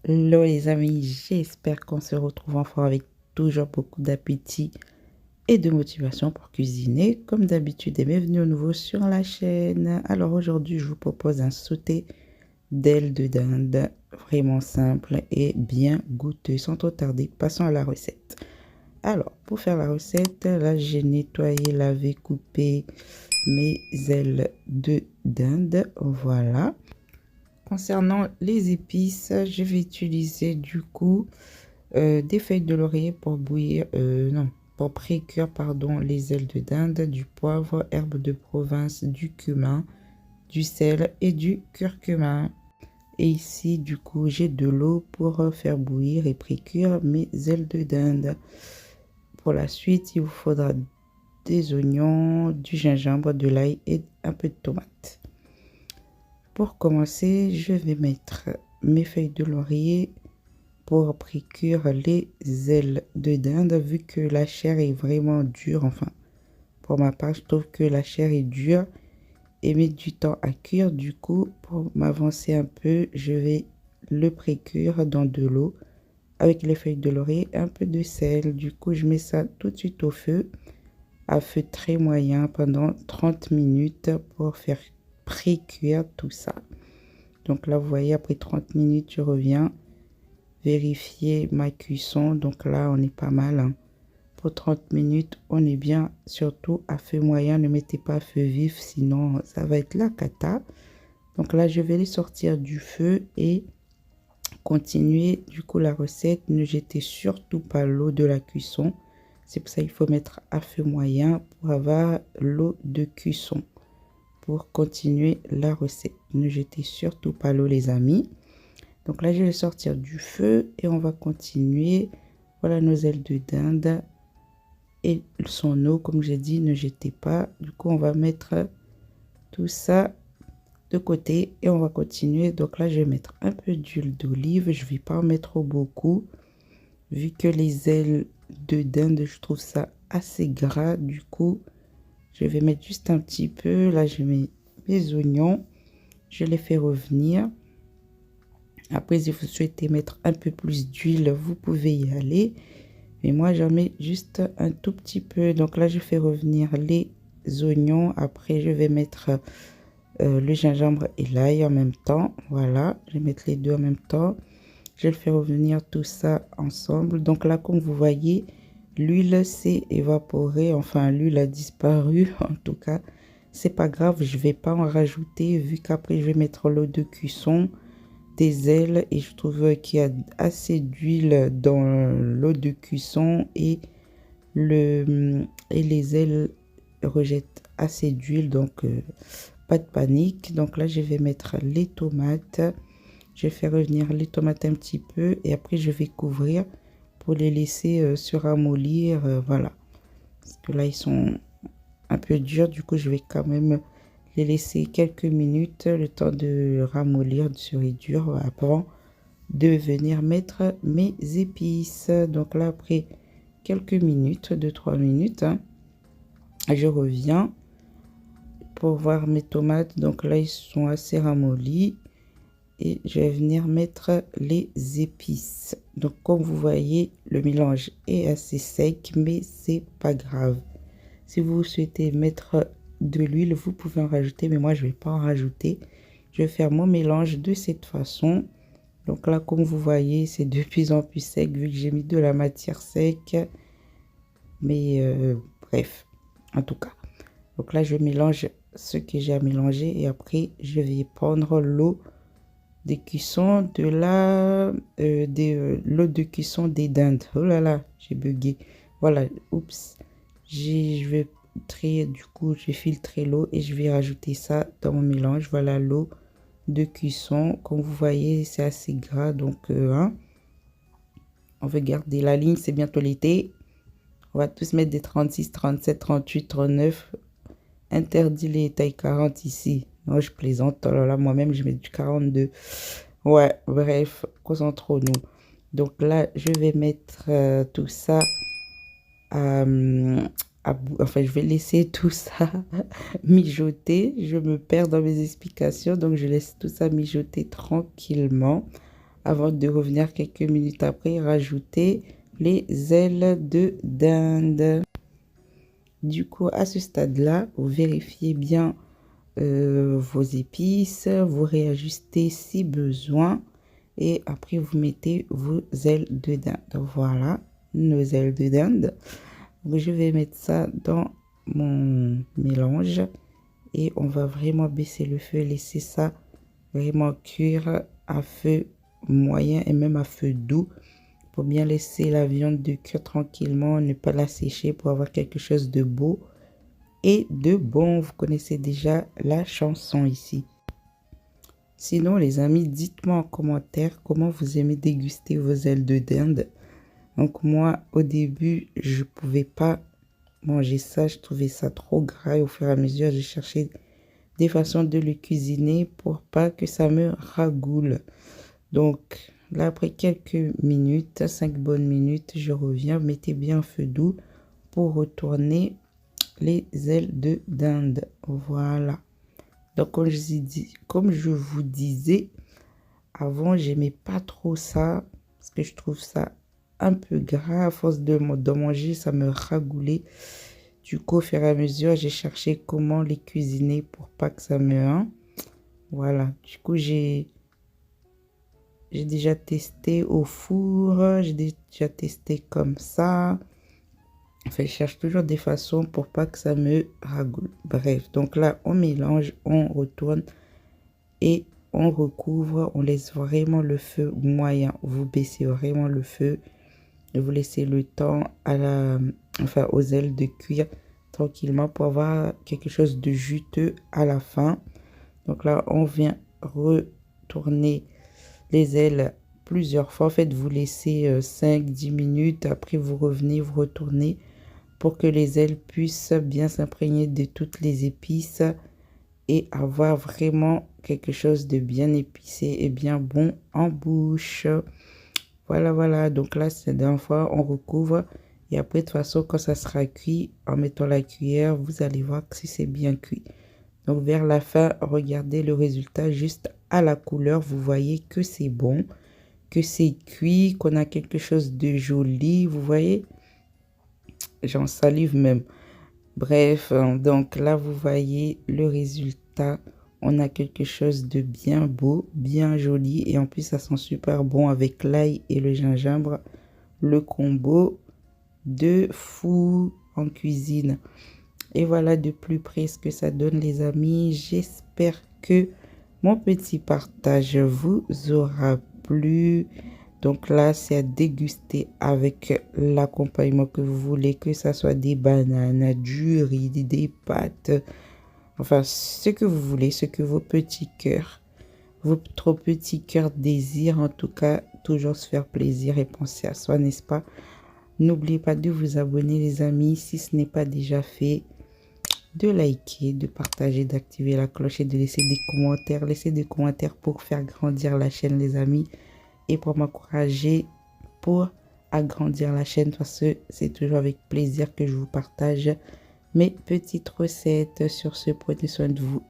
Hello les amis, j'espère qu'on se retrouve enfin avec toujours beaucoup d'appétit et de motivation pour cuisiner. Comme d'habitude, et bienvenue au nouveau sur la chaîne. Alors aujourd'hui, je vous propose un sauté d'ailes de dinde, vraiment simple et bien goûteux. Sans trop tarder, passons à la recette. Alors, pour faire la recette, là j'ai nettoyé, lavé, coupé mes ailes de dinde. Voilà. Concernant les épices, je vais utiliser du coup des feuilles de laurier pour bouillir, non, pour pré-cuire, pardon, les ailes de dinde, du poivre, herbe de Provence, du cumin, du sel et du curcuma. Et ici, du coup, j'ai de l'eau pour faire bouillir et pré-cuire mes ailes de dinde. Pour la suite, il vous faudra des oignons, du gingembre, de l'ail et un peu de tomate. Pour commencer, je vais mettre mes feuilles de laurier pour pré-cuire les ailes de dinde, vu que la chair est vraiment dure. Enfin, pour ma part, je trouve que la chair est dure et met du temps à cuire. Du coup, pour m'avancer un peu, je vais le pré-cuire dans de l'eau avec les feuilles de laurier et un peu de sel. Du coup, je mets ça tout de suite au feu, à feu très moyen pendant 30 minutes pour faire pré-cuire tout ça. Donc là, vous voyez, après 30 minutes, je reviens vérifier ma cuisson. Donc là, on est pas mal, hein. Pour 30 minutes, on est bien, surtout à feu moyen. Ne mettez pas à feu vif, sinon ça va être la cata. Donc là, je vais les sortir du feu et continuer du coup la recette. Ne jetez surtout pas l'eau de la cuisson. C'est pour ça qu'il faut mettre à feu moyen pour avoir l'eau de cuisson. Pour continuer la recette, ne jetez surtout pas l'eau les amis. Donc là, je vais sortir du feu et on va continuer. Voilà nos ailes de dinde et son eau, comme j'ai dit, ne jetez pas. Du coup, on va mettre tout ça de côté et on va continuer. Donc là, je vais mettre un peu d'huile d'olive. Je ne vais pas en mettre beaucoup, vu que les ailes de dinde, je trouve ça assez gras. Du coup, je vais mettre juste un petit peu. Là, je mets mes oignons. Je les fais revenir. Après, si vous souhaitez mettre un peu plus d'huile, vous pouvez y aller. Mais moi, j'en mets juste un tout petit peu. Donc là, je fais revenir les oignons. Après, je vais mettre le gingembre et l'ail en même temps. Voilà, je vais mettre les deux en même temps. Je fais revenir tout ça ensemble. Donc là, comme vous voyez, l'huile s'est évaporée. Enfin, l'huile a disparu. En tout cas, c'est pas grave. Je vais pas en rajouter vu qu'après, je vais mettre l'eau de cuisson des ailes et je trouve qu'il y a assez d'huile dans l'eau de cuisson et les ailes rejettent assez d'huile, donc pas de panique. Donc là, je vais mettre les tomates. Je vais faire revenir les tomates un petit peu et après je vais couvrir pour les laisser se ramollir. Voilà, parce que là ils sont un peu durs, du coup je vais quand même les laisser quelques minutes, le temps de ramollir, de se réduire avant de venir mettre mes épices. Donc là, après quelques minutes, 2-3 minutes, hein, je reviens pour voir mes tomates. Donc là, ils sont assez ramollis et je vais venir mettre les épices. Donc comme vous voyez, le mélange est assez sec, mais c'est pas grave. Si vous souhaitez mettre de l'huile, vous pouvez en rajouter, mais moi je vais pas en rajouter. Je vais faire mon mélange de cette façon. Donc là, comme vous voyez, c'est de plus en plus sec vu que j'ai mis de la matière sec. Mais bref, en tout cas. Donc là, je mélange ce que j'ai à mélanger et après, je vais prendre l'eau de cuisson de l'eau de cuisson des dindes. Oh là là, j'ai bugué. Voilà, oups. Je vais trier, du coup, je vais filtrer l'eau et je vais rajouter ça dans mon mélange. Voilà l'eau de cuisson. Comme vous voyez, c'est assez gras, donc hein, on veut garder la ligne, c'est bientôt l'été. On va tous mettre des 36, 37, 38, 39. Interdit les tailles 40 ici. Non, je plaisante. Oh là là, moi-même, je mets du 42. Ouais, bref, concentrons-nous. Donc là, je vais mettre tout ça enfin, je vais laisser tout ça mijoter. Je me perds dans mes explications, donc je laisse tout ça mijoter tranquillement avant de revenir quelques minutes après rajouter les ailes de dinde. Du coup, à ce stade-là, vous vérifiez bien vos épices, vous réajustez si besoin et après vous mettez vos ailes de dinde. Voilà, nos ailes de dinde. Donc, je vais mettre ça dans mon mélange et on va vraiment baisser le feu, laisser ça vraiment cuire à feu moyen et même à feu doux pour bien laisser la viande de cuire tranquillement, ne pas la sécher pour avoir quelque chose de beau et de bon. Vous connaissez déjà la chanson ici. Sinon les amis, dites-moi en commentaire comment vous aimez déguster vos ailes de dinde. Donc moi au début je pouvais pas manger ça, je trouvais ça trop gras et au fur et à mesure j'ai cherché des façons de le cuisiner pour pas que ça me ragoule. Donc là après quelques minutes, 5 bonnes minutes, je reviens, mettez bien feu doux pour retourner les ailes de dinde. Voilà. Donc comme je vous disais avant, j'aimais pas trop ça parce que je trouve ça un peu gras. À force de manger, ça me ragoulait. Du coup, au fur et à mesure, j'ai cherché comment les cuisiner pour pas que ça me... Voilà. Du coup, j'ai déjà testé au four. J'ai déjà testé comme ça. Enfin, je cherche toujours des façons pour pas que ça me ragoule. Bref, donc là, on mélange, on retourne et on recouvre. On laisse vraiment le feu moyen. Vous baissez vraiment le feu et vous laissez le temps aux ailes de cuire tranquillement pour avoir quelque chose de juteux à la fin. Donc là, on vient retourner les ailes plusieurs fois. En fait, vous laissez 5-10 minutes. Après, vous revenez, vous retournez pour que les ailes puissent bien s'imprégner de toutes les épices et avoir vraiment quelque chose de bien épicé et bien bon en bouche. Voilà. Donc là, c'est la dernière fois, on recouvre. Et après, de toute façon, quand ça sera cuit, en mettant la cuillère, vous allez voir que si c'est bien cuit. Donc vers la fin, regardez le résultat juste à la couleur. Vous voyez que c'est bon, que c'est cuit, qu'on a quelque chose de joli. Vous voyez, j'en salive même. Bref, donc là, vous voyez le résultat. On a quelque chose de bien beau, bien joli. Et en plus, ça sent super bon avec l'ail et le gingembre. Le combo de fou en cuisine. Et voilà de plus près ce que ça donne les amis. J'espère que mon petit partage vous aura plu. Donc là, c'est à déguster avec l'accompagnement que vous voulez, que ça soit des bananes, du riz, des pâtes. Enfin, ce que vous voulez, ce que votre petit cœur désire. En tout cas, toujours se faire plaisir et penser à soi, n'est-ce pas? N'oubliez pas de vous abonner les amis si ce n'est pas déjà fait. De liker, de partager, d'activer la cloche et de laisser des commentaires. Laissez des commentaires pour faire grandir la chaîne les amis et pour m'encourager pour agrandir la chaîne parce que c'est toujours avec plaisir que je vous partage mes petites recettes. Sur ce, prenez soin de vous